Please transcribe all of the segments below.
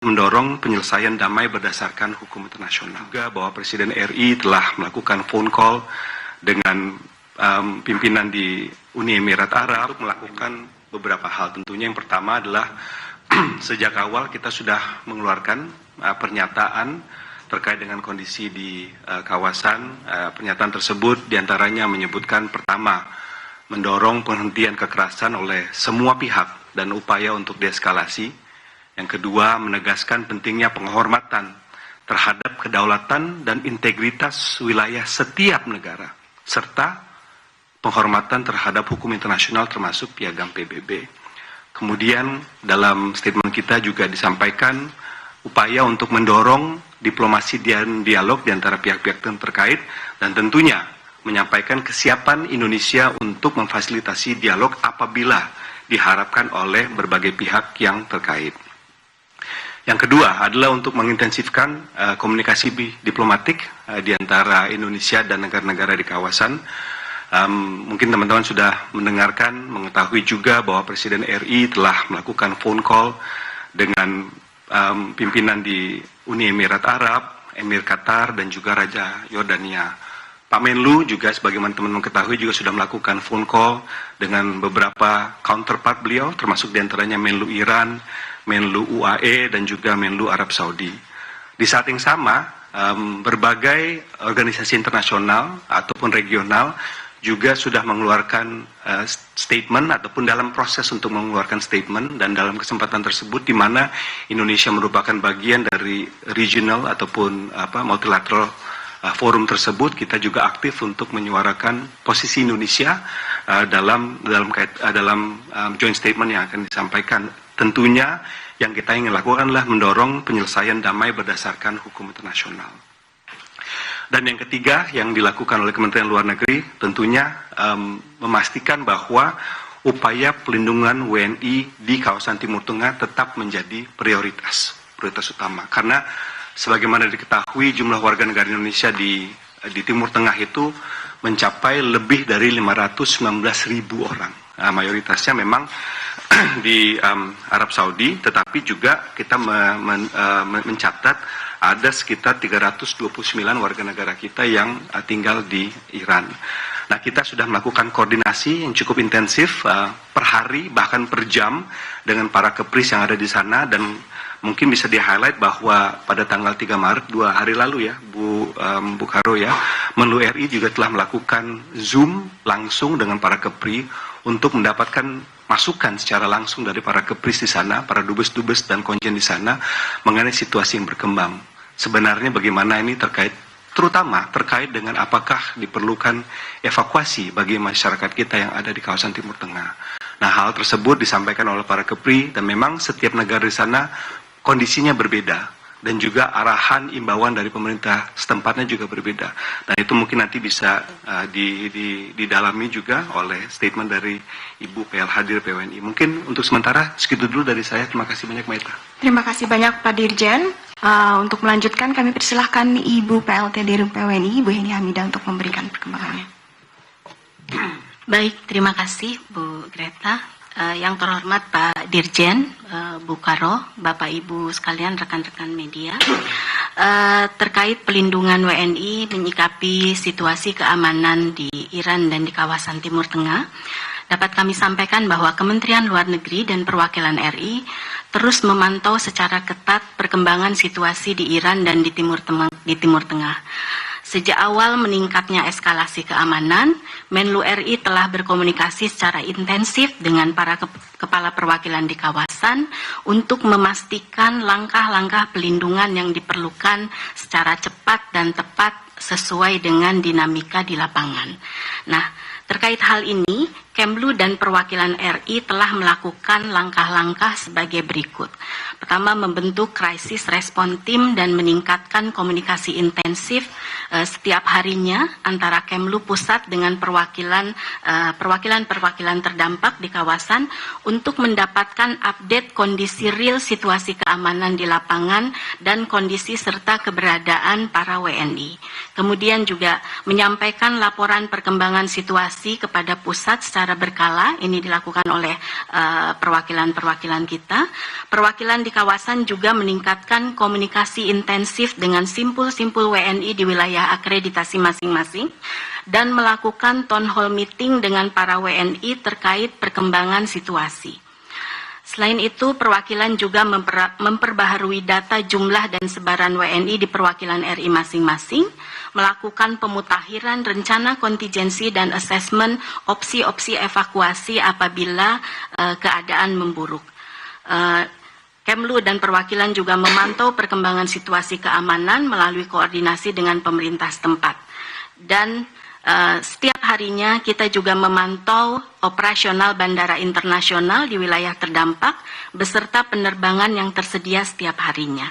mendorong penyelesaian damai berdasarkan hukum internasional. Juga bahwa Presiden RI telah melakukan phone call dengan pimpinan di Uni Emirat Arab untuk melakukan beberapa hal. Tentunya yang pertama adalah sejak awal kita sudah mengeluarkan pernyataan terkait dengan kondisi di kawasan. Pernyataan tersebut diantaranya menyebutkan pertama, mendorong penghentian kekerasan oleh semua pihak dan upaya untuk deeskalasi. Yang kedua, menegaskan pentingnya penghormatan terhadap kedaulatan dan integritas wilayah setiap negara, serta penghormatan terhadap hukum internasional termasuk Piagam PBB. Kemudian dalam statement kita juga disampaikan upaya untuk mendorong diplomasi dan dialog di antara pihak-pihak terkait dan tentunya menyampaikan kesiapan Indonesia untuk memfasilitasi dialog apabila diharapkan oleh berbagai pihak yang terkait. Yang kedua adalah untuk mengintensifkan komunikasi diplomatik di antara Indonesia dan negara-negara di kawasan. Mungkin teman-teman sudah mendengarkan, mengetahui juga bahwa Presiden RI telah melakukan phone call dengan pimpinan di Uni Emirat Arab, Emir Qatar, dan juga Raja Yordania. Pak Menlu juga sebagaimana teman-teman ketahui juga sudah melakukan phone call dengan beberapa counterpart beliau, termasuk diantaranya Menlu Iran, Menlu UAE, dan juga Menlu Arab Saudi. Di saat yang sama, berbagai organisasi internasional ataupun regional juga sudah mengeluarkan statement ataupun dalam proses untuk mengeluarkan statement, dan dalam kesempatan tersebut di mana Indonesia merupakan bagian dari regional ataupun multilateral forum tersebut, kita juga aktif untuk menyuarakan posisi Indonesia dalam joint statement yang akan disampaikan. Tentunya yang kita ingin lakukan adalah mendorong penyelesaian damai berdasarkan hukum internasional. Dan yang ketiga yang dilakukan oleh Kementerian Luar Negeri tentunya memastikan bahwa upaya pelindungan WNI di kawasan Timur Tengah tetap menjadi prioritas utama. Karena sebagaimana diketahui jumlah warga negara Indonesia di Timur Tengah itu mencapai lebih dari 519.000 orang. Nah, mayoritasnya memang di Arab Saudi, tetapi juga kita mencatat ada sekitar 329 warga negara kita yang tinggal di Iran. Nah, kita sudah melakukan koordinasi yang cukup intensif per hari, bahkan per jam dengan para kepris yang ada di sana, dan mungkin bisa di-highlight bahwa pada tanggal 3 Maret, 2 hari lalu ya, Bu Karo ya, Menlu RI juga telah melakukan Zoom langsung dengan para kepri untuk mendapatkan masukan secara langsung dari para kepris di sana, para dubes-dubes dan konjen di sana mengenai situasi yang berkembang. Sebenarnya bagaimana ini terutama terkait dengan apakah diperlukan evakuasi bagi masyarakat kita yang ada di kawasan Timur Tengah. Nah, hal tersebut disampaikan oleh para kepri, dan memang setiap negara di sana kondisinya berbeda, dan juga arahan imbauan dari pemerintah setempatnya juga berbeda. Dan itu mungkin nanti bisa didalami juga oleh statement dari Ibu PLH Dir PWNI. Mungkin untuk sementara segitu dulu dari saya. Terima kasih banyak, Maita. Terima kasih banyak Pak Dirjen. Untuk melanjutkan kami persilahkan Ibu PLT Dir PWNI, Ibu Heni Hamidah, untuk memberikan perkembangannya. Baik, terima kasih Bu Greta. Yang terhormat Pak Dirjen, Bu Karo, Bapak Ibu sekalian, rekan-rekan media, terkait pelindungan WNI menyikapi situasi keamanan di Iran dan di kawasan Timur Tengah, dapat kami sampaikan bahwa Kementerian Luar Negeri dan Perwakilan RI terus memantau secara ketat perkembangan situasi di Iran dan di Timur Tengah. Sejak awal meningkatnya eskalasi keamanan, Menlu RI telah berkomunikasi secara intensif dengan para kepala perwakilan di kawasan untuk memastikan langkah-langkah pelindungan yang diperlukan secara cepat dan tepat sesuai dengan dinamika di lapangan. Nah, terkait hal ini, Kemlu dan Perwakilan RI telah melakukan langkah-langkah sebagai berikut. Pertama, membentuk Crisis Response Team dan meningkatkan komunikasi intensif setiap harinya antara Kemlu Pusat dengan perwakilan-perwakilan terdampak di kawasan untuk mendapatkan update kondisi real situasi keamanan di lapangan dan kondisi serta keberadaan para WNI. Kemudian juga menyampaikan laporan perkembangan situasi kepada pusat secara secara berkala. Ini dilakukan oleh perwakilan-perwakilan kita. Perwakilan di kawasan juga meningkatkan komunikasi intensif dengan simpul-simpul WNI di wilayah akreditasi masing-masing dan melakukan town hall meeting dengan para WNI terkait perkembangan situasi. Selain itu, perwakilan juga memperbaharui data jumlah dan sebaran WNI di perwakilan RI masing-masing, melakukan pemutakhiran rencana kontingensi dan asesmen opsi-opsi evakuasi apabila keadaan memburuk. Kemlu dan perwakilan juga memantau perkembangan situasi keamanan melalui koordinasi dengan pemerintah setempat. Dan setiap harinya kita juga memantau operasional bandara internasional di wilayah terdampak beserta penerbangan yang tersedia setiap harinya.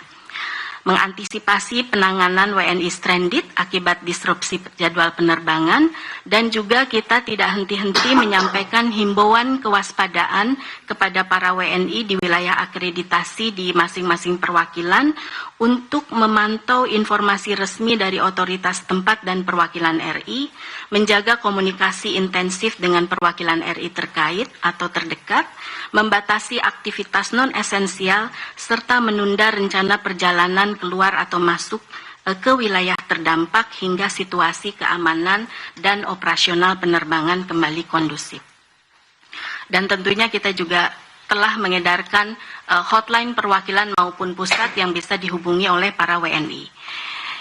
Mengantisipasi penanganan WNI stranded akibat disrupsi jadwal penerbangan, dan juga kita tidak henti-henti menyampaikan himbauan kewaspadaan kepada para WNI di wilayah akreditasi di masing-masing perwakilan untuk memantau informasi resmi dari otoritas tempat dan perwakilan RI, menjaga komunikasi intensif dengan perwakilan RI terkait atau terdekat, membatasi aktivitas non-esensial, serta menunda rencana perjalanan keluar atau masuk ke wilayah terdampak hingga situasi keamanan dan operasional penerbangan kembali kondusif. Dan tentunya kita juga telah mengedarkan hotline perwakilan maupun pusat yang bisa dihubungi oleh para WNI.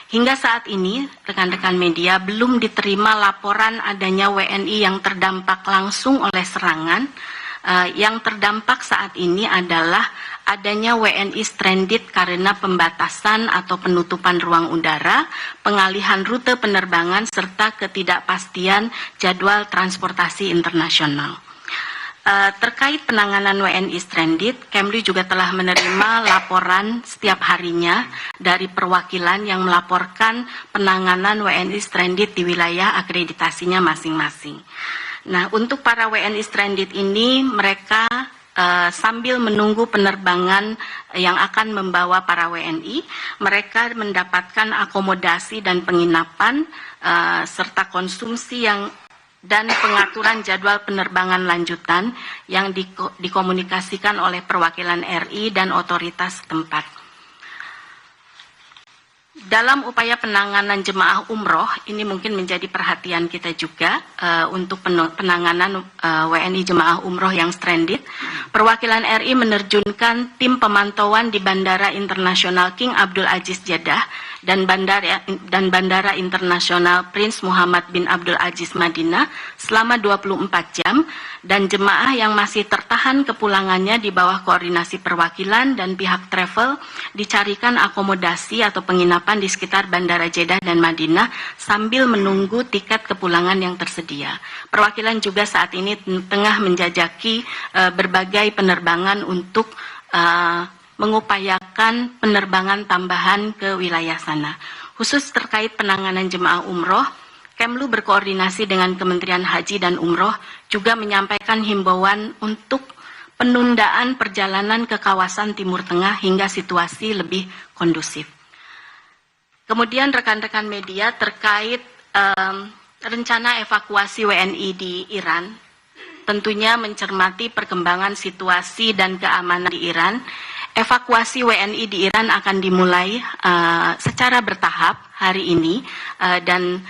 Hingga saat ini, rekan-rekan media belum diterima laporan adanya WNI yang terdampak langsung oleh serangan. Yang terdampak saat ini adalah adanya WNI stranded karena pembatasan atau penutupan ruang udara, pengalihan rute penerbangan, serta ketidakpastian jadwal transportasi internasional. Terkait penanganan WNI stranded, Kemlu juga telah menerima laporan setiap harinya dari perwakilan yang melaporkan penanganan WNI stranded di wilayah akreditasinya masing-masing. Nah, untuk para WNI stranded ini, mereka sambil menunggu penerbangan yang akan membawa para WNI, mereka mendapatkan akomodasi dan penginapan serta konsumsi dan pengaturan jadwal penerbangan lanjutan yang dikomunikasikan oleh perwakilan RI dan otoritas setempat. Dalam upaya penanganan jemaah umroh, ini mungkin menjadi perhatian kita juga untuk penanganan WNI jemaah umroh yang stranded. Perwakilan RI menerjunkan tim pemantauan di Bandara Internasional King Abdul Aziz Jeddah dan Bandara Internasional Prince Muhammad bin Abdul Aziz Madinah selama 24 jam, dan jemaah yang masih tertahan kepulangannya di bawah koordinasi perwakilan dan pihak travel dicarikan akomodasi atau penginapan di sekitar Bandara Jeddah dan Madinah sambil menunggu tiket kepulangan yang tersedia. Perwakilan juga saat ini tengah menjajaki berbagai penerbangan untuk mengupayakan penerbangan tambahan ke wilayah sana. Khusus terkait penanganan jemaah umroh, Kemlu berkoordinasi dengan Kementerian Haji dan Umroh juga menyampaikan himbauan untuk penundaan perjalanan ke kawasan Timur Tengah hingga situasi lebih kondusif. Kemudian rekan-rekan media terkait rencana evakuasi WNI di Iran, tentunya mencermati perkembangan situasi dan keamanan di Iran. Evakuasi WNI di Iran akan dimulai secara bertahap hari ini, dan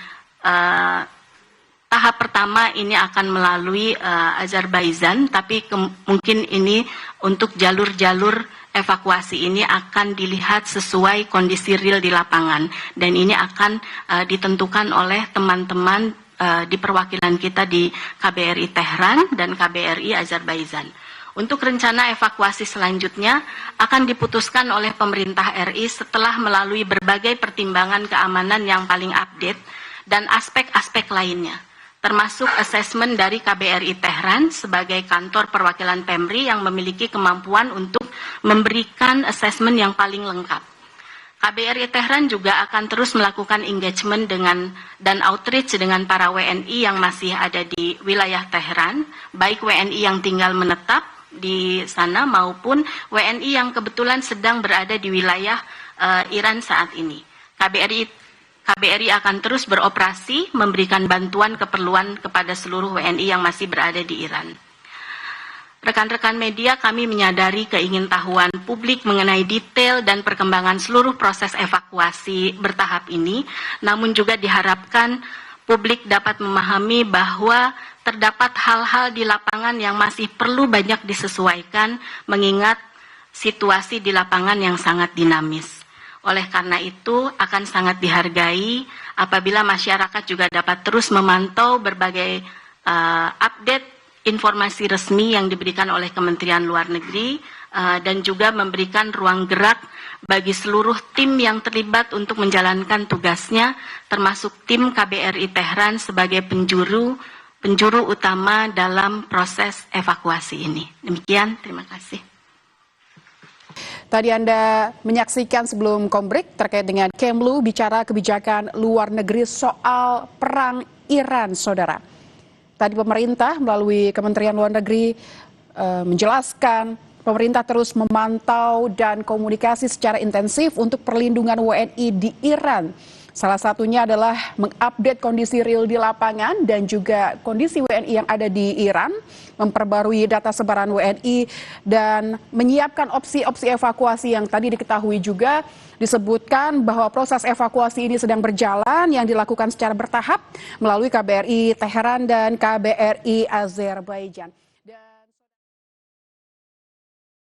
tahap pertama ini akan melalui Azerbaijan, tapi mungkin ini untuk jalur-jalur evakuasi ini akan dilihat sesuai kondisi real di lapangan, dan ini akan ditentukan oleh teman-teman di perwakilan kita di KBRI Tehran dan KBRI Azerbaijan. Untuk rencana evakuasi selanjutnya akan diputuskan oleh pemerintah RI setelah melalui berbagai pertimbangan keamanan yang paling update dan aspek-aspek lainnya, termasuk asesmen dari KBRI Tehran sebagai kantor perwakilan PEMRI yang memiliki kemampuan untuk memberikan asesmen yang paling lengkap. KBRI Tehran juga akan terus melakukan engagement dan outreach dengan para WNI yang masih ada di wilayah Tehran, baik WNI yang tinggal menetap di sana maupun WNI yang kebetulan sedang berada di wilayah Iran saat ini. KBRI akan terus beroperasi memberikan bantuan keperluan kepada seluruh WNI yang masih berada di Iran. Rekan-rekan media, kami menyadari keingintahuan publik mengenai detail dan perkembangan seluruh proses evakuasi bertahap ini, namun juga diharapkan publik dapat memahami bahwa terdapat hal-hal di lapangan yang masih perlu banyak disesuaikan mengingat situasi di lapangan yang sangat dinamis. Oleh karena itu, akan sangat dihargai apabila masyarakat juga dapat terus memantau berbagai update informasi resmi yang diberikan oleh Kementerian Luar Negeri dan juga memberikan ruang gerak bagi seluruh tim yang terlibat untuk menjalankan tugasnya, termasuk tim KBRI Tehran sebagai penjuru utama dalam proses evakuasi ini. Demikian, terima kasih. Tadi Anda menyaksikan sebelum break terkait dengan Kemlu bicara kebijakan luar negeri soal perang Iran, saudara. Tadi pemerintah melalui Kementerian Luar Negeri menjelaskan pemerintah terus memantau dan komunikasi secara intensif untuk perlindungan WNI di Iran. Salah satunya adalah mengupdate kondisi real di lapangan dan juga kondisi WNI yang ada di Iran, memperbarui data sebaran WNI, dan menyiapkan opsi-opsi evakuasi yang tadi diketahui juga. Disebutkan bahwa proses evakuasi ini sedang berjalan yang dilakukan secara bertahap melalui KBRI Teheran dan KBRI Azerbaijan.